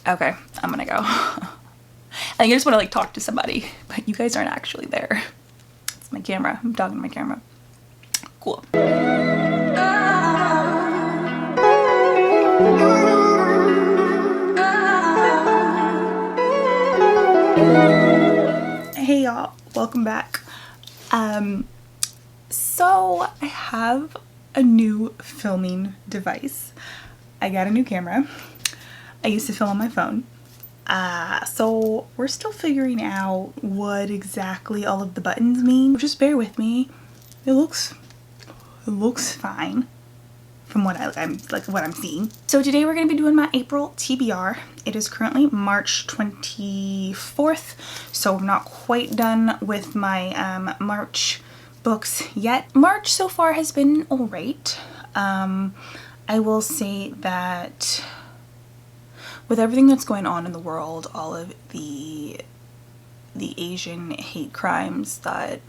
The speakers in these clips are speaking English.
Okay, I'm gonna go. I think I just want to like talk to somebody, but you guys aren't actually there. It's my camera. I'm talking to my camera. Cool. Hey y'all, welcome back. So I have a new filming device. I got a new camera. I used to film on my phone. So we're still figuring out what exactly all of the buttons mean. Just bear with me. It looks fine from what I'm seeing. So today we're going to be doing my April TBR. It is currently March 24th, so we're not quite done with my March books yet. March so far has been alright. I will say that with everything that's going on in the world, all of the Asian hate crimes, that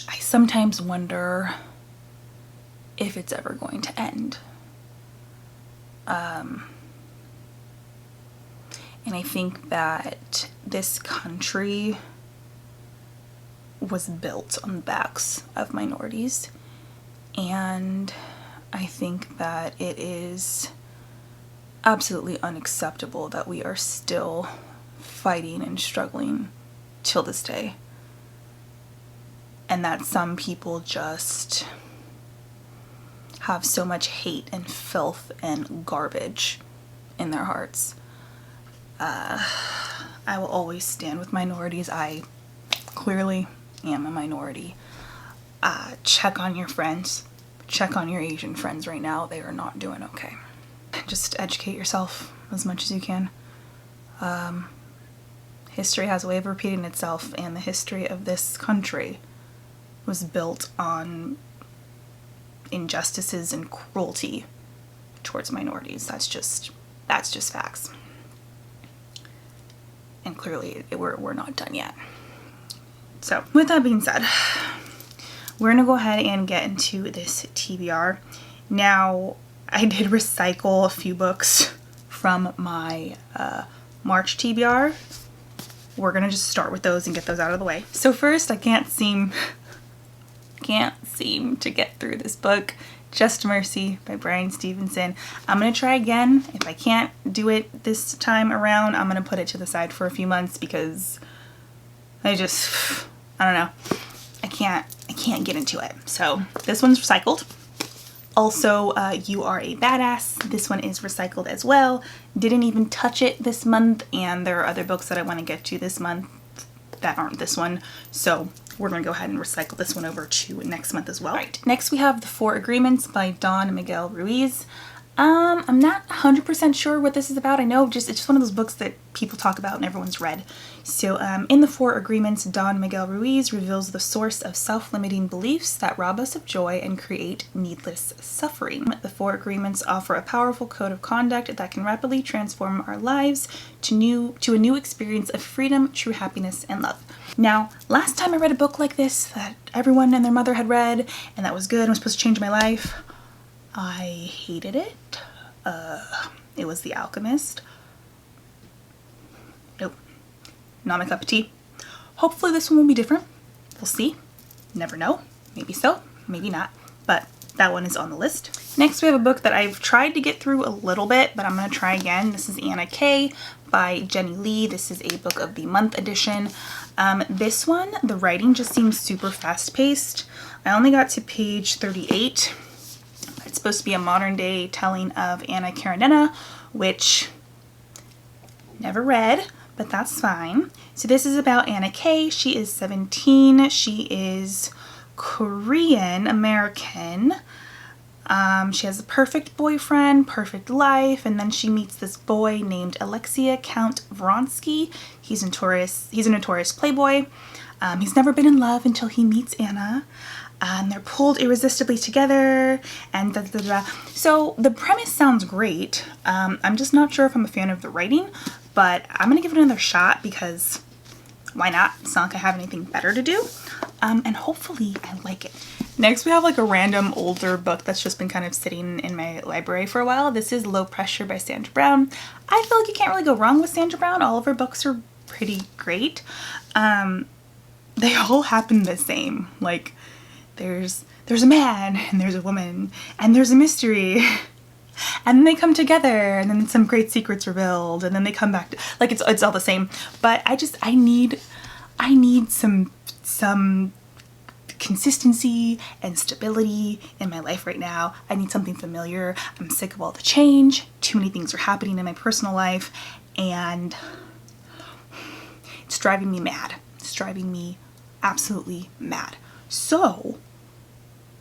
I sometimes wonder if it's ever going to end. And I think that this country was built on the backs of minorities, and I think that it is absolutely unacceptable that we are still fighting and struggling till this day, and that some people just have so much hate and filth and garbage in their hearts. I will always stand with minorities. I clearly am a minority. Check on your friends. Check on your Asian friends right now. They are not doing okay. Just educate yourself as much as you can. History has a way of repeating itself, and the history of this country was built on injustices and cruelty towards minorities. That's just facts. And clearly we're not done yet. So with that being said, we're gonna go ahead and get into this TBR. Now, I did recycle a few books from my March TBR. We're gonna just start with those and get those out of the way. So first, I can't seem to get through this book, Just Mercy by Bryan Stevenson. I'm gonna try again. If I can't do it this time around, I'm gonna put it to the side for a few months because I don't know. I can't get into it. So this one's recycled. Also, You Are a Badass. This one is recycled as well. Didn't even touch it this month, and there are other books that I want to get to this month that aren't this one. So we're going to go ahead and recycle this one over to next month as well. Right. Next we have The Four Agreements by Don Miguel Ruiz. I'm not 100% sure what this is about. I know it's just one of those books that people talk about and everyone's read. So in The Four Agreements, Don Miguel Ruiz reveals the source of self-limiting beliefs that rob us of joy and create needless suffering. The Four Agreements offer a powerful code of conduct that can rapidly transform our lives to a new experience of freedom, true happiness, and love. Now, last time I read a book like this that everyone and their mother had read and that was good and was supposed to change my life, I hated it. It was The Alchemist. Nope. Not my cup of tea. Hopefully this one will be different. We'll see. Never know. Maybe so, maybe not. But that one is on the list. Next we have a book that I've tried to get through a little bit, but I'm going to try again. This is Anna K by Jenny Lee. This is a book of the month edition. This one, the writing just seems super fast-paced. I only got to page 38. It's supposed to be a modern day telling of Anna Karenina, which never read, but that's fine. So this is about Anna K. She is 17. She is Korean American. She has a perfect boyfriend, perfect life, and then she meets this boy named Alexia Count Vronsky. He's a notorious playboy. He's never been in love until he meets Anna. And they're pulled irresistibly together, and da da da. So the premise sounds great. I'm just not sure if I'm a fan of the writing, but I'm gonna give it another shot because why not? It's not like I have anything better to do. And hopefully I like it. Next we have like a random older book that's just been kind of sitting in my library for a while. This is Low Pressure by Asha Brianne. I feel like you can't really go wrong with Asha Brianne. All of her books are pretty great. They all happen the same. Like there's a man and there's a woman and there's a mystery. And then they come together and then some great secrets revealed and then they come back to, like it's all the same. But I need some consistency and stability in my life right now. I need something familiar. I'm sick of all the change. Too many things are happening in my personal life and it's driving me mad. It's driving me absolutely mad. So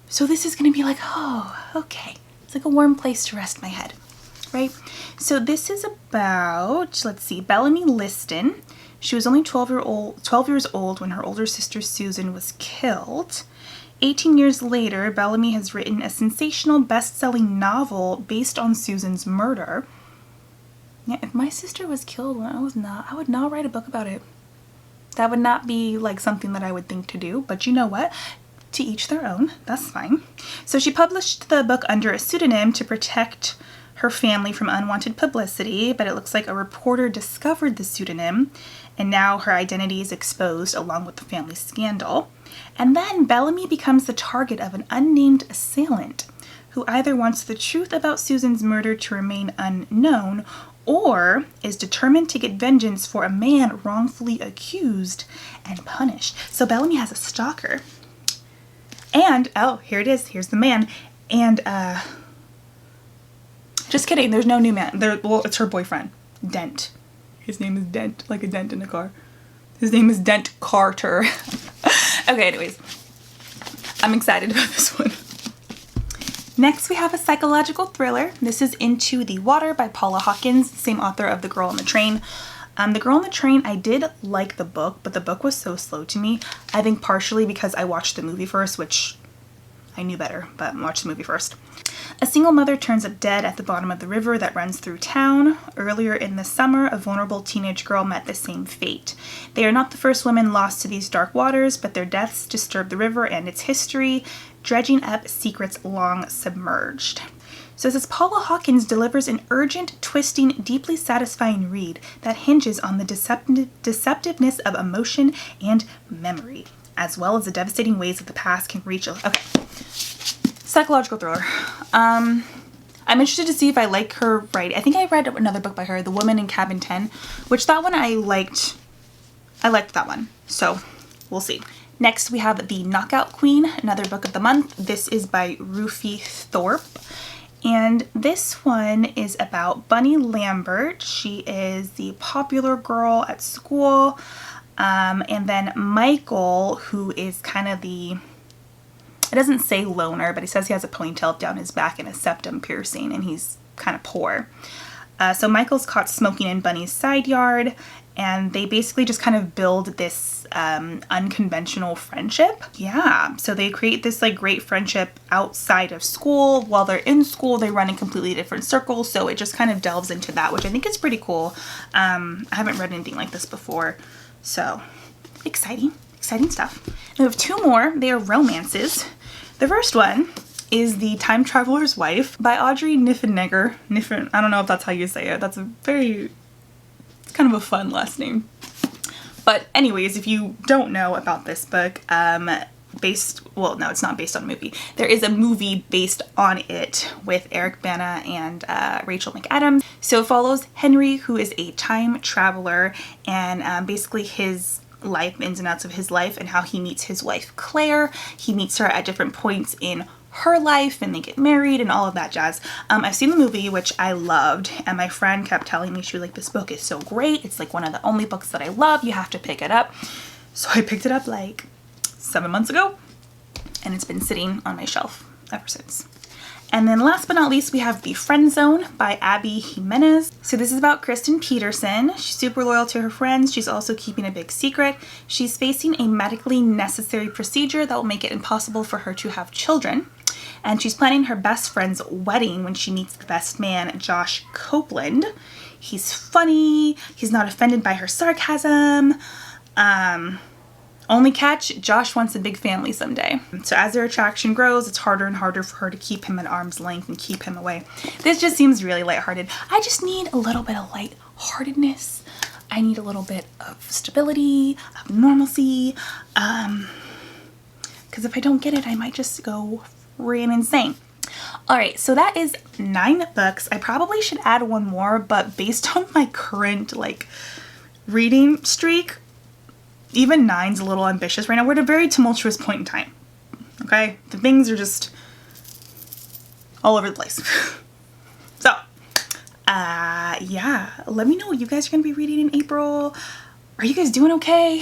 this is gonna be like, oh, okay. It's like a warm place to rest my head, right? So this is about, let's see, Bellamy Liston. She was only 12 years old when her older sister Susan was killed. 18 years later, Bellamy has written a sensational best-selling novel based on Susan's murder. Yeah, if my sister was killed when I would not write a book about it. That would not be like something that I would think to do, but you know what? To each their own, that's fine. So she published the book under a pseudonym to protect her family from unwanted publicity, but it looks like a reporter discovered the pseudonym and now her identity is exposed along with the family scandal. And then Bellamy becomes the target of an unnamed assailant who either wants the truth about Susan's murder to remain unknown or is determined to get vengeance for a man wrongfully accused and punished. So Bellamy has a stalker. And, oh, here it is. Here's the man. And, just kidding. There's no new man. Well, it's her boyfriend, Dent. His name is Dent, like a dent in a car. His name is Dent Carter. Okay, anyways. I'm excited about this one. Next, we have a psychological thriller. This is Into the Water by Paula Hawkins, same author of The Girl on the Train. The Girl on the Train, I did like the book, but the book was so slow to me. I think partially because I watched the movie first, which I knew better, but I watched the movie first. A single mother turns up dead at the bottom of the river that runs through town. Earlier in the summer, a vulnerable teenage girl met the same fate. They are not the first women lost to these dark waters, but their deaths disturb the river and its history, dredging up secrets long submerged. So it says Paula Hawkins delivers an urgent, twisting, deeply satisfying read that hinges on the deceptiveness of emotion and memory, as well as the devastating ways that the past can reach. Okay, psychological thriller. I'm interested to see if I like her writing. I think I read another book by her, The Woman in Cabin 10, which that one I liked. I liked that one, so we'll see. Next, we have The Knockout Queen, another book of the month. This is by Rufi Thorpe. And this one is about Bunny Lambert. She is the popular girl at school. And then Michael, who is kind of it doesn't say loner, but he says he has a ponytail down his back and a septum piercing, and he's kind of poor. So Michael's caught smoking in Bunny's side yard, and they basically just kind of build this unconventional friendship. Yeah, so they create this like great friendship outside of school. While they're in school, they run in completely different circles, so it just kind of delves into that, which I think is pretty cool. I haven't read anything like this before, so exciting stuff. And we have two more. They are romances. The first one is The Time Traveler's Wife by Audrey Niffenegger. I don't know if that's how you say it. It's kind of a fun last name. But anyways, if you don't know about this book, well, no, it's not based on a movie. There is a movie based on it with Eric Bana and Rachel McAdams. So it follows Henry, who is a time traveler, and basically his life, ins and outs of his life, and how he meets his wife Claire. He meets her at different points in her life and they get married and all of that jazz. I've seen the movie, which I loved, and my friend kept telling me, she was like, this book is so great, it's like one of the only books that I love, you have to pick it up. So I picked it up like 7 months ago, and it's been sitting on my shelf ever since. And then last but not least, we have The Friend Zone by Abby Jimenez. So this is about Kristen Peterson. She's super loyal to her friends. She's also keeping a big secret. She's facing a medically necessary procedure that will make it impossible for her to have children. And she's planning her best friend's wedding when she meets the best man, Josh Copeland. He's funny. He's not offended by her sarcasm. Only catch, Josh wants a big family someday. So as their attraction grows, it's harder and harder for her to keep him at arm's length and keep him away. This just seems really lighthearted. I just need a little bit of lightheartedness. I need a little bit of stability, of normalcy. Because if I don't get it, I might just go freaking insane. All right, so that is 9 books. I probably should add one more, but based on my current reading streak, even 9's a little ambitious right now. We're at a very tumultuous point in time. Okay, the things are just all over the place. So, yeah, let me know what you guys are gonna be reading in April. Are you guys doing okay?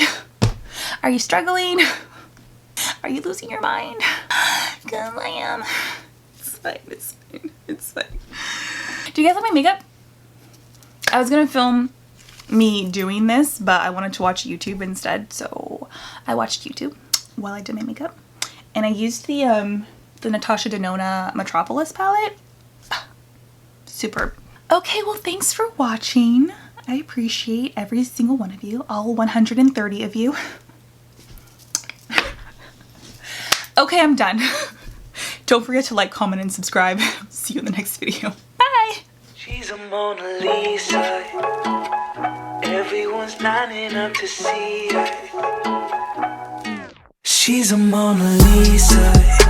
Are you struggling? Are you losing your mind? Because I am. It's fine, it's fine, it's fine. Do you guys like my makeup? I was gonna film me doing this, but I wanted to watch YouTube instead, so I watched YouTube while I did my makeup. And I used the Natasha Denona Metropolis palette. Superb. Okay, well, thanks for watching. I appreciate every single one of you, all 130 of you. Okay, I'm done. Don't forget to like, comment, and subscribe. See you in the next video. Bye! She's a Mona Lisa. Everyone's lining up to see her. She's a Mona Lisa.